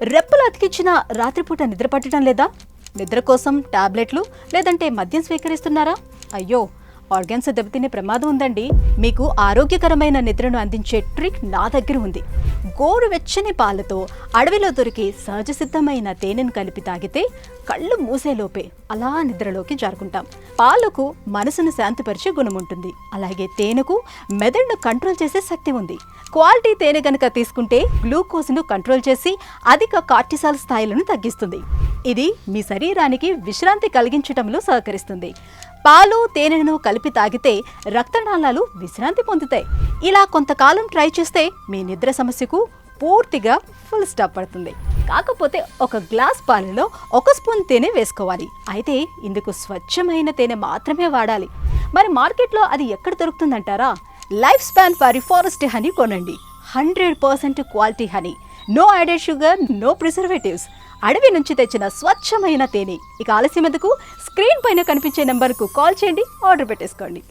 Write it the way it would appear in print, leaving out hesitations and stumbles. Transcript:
రెప్పలు అతికించిన రాత్రిపూట నిద్ర పట్టడం లేదా? నిద్ర కోసం టాబ్లెట్లు లేదంటే మద్యం స్వీకరిస్తున్నారా? అయ్యో, ఆర్గాన్స్ దెబ్బతినే ప్రమాదం ఉందండి. మీకు ఆరోగ్యకరమైన నిద్రను అందించే ట్రిక్ నా దగ్గర ఉంది. గోరువెచ్చని పాలతో అడవిలో దొరికి సహజ సిద్ధమైన తేనెను కలిపి తాగితే కళ్ళు మూసేలోపే అలా నిద్రలోకి జారుకుంటాం. పాలకు మనసును శాంతిపరిచే గుణం ఉంటుంది. అలాగే తేనెకు మెదడును కంట్రోల్ చేసే శక్తి ఉంది. క్వాలిటీ తేనె గనక తీసుకుంటే గ్లూకోజ్ను కంట్రోల్ చేసి అధిక కార్టిసాల్ స్థాయిలను తగ్గిస్తుంది. ఇది మీ శరీరానికి విశ్రాంతి కలిగించడంలో సహకరిస్తుంది. పాలు తేనెను కలిపి తాగితే రక్తనాళాలు విశ్రాంతి పొందుతాయి. ఇలా కొంతకాలం ట్రై చేస్తే మీ నిద్ర సమస్యకు పూర్తిగా ఫుల్ స్టాప్ పడుతుంది. కాకపోతే ఒక గ్లాస్ పాలలో 1 స్పూన్ తేనె వేసుకోవాలి. అయితే ఇందుకు స్వచ్ఛమైన తేనె మాత్రమే వాడాలి. మరి మార్కెట్లో అది ఎక్కడ దొరుకుతుందంటారా? లైఫ్ స్పాన్ వారి ఫారెస్ట్ హనీ కొనండి. 100% quality honey, no added sugar, no preservatives, అడవి నుంచి తెచ్చిన స్వచ్ఛమైన తేనె. ఇక ఆలస్యం ఎందుకు? స్క్రీన్ పైన కనిపించే నెంబర్కు కాల్ చేయండి, ఆర్డర్ పెట్టేసుకోండి.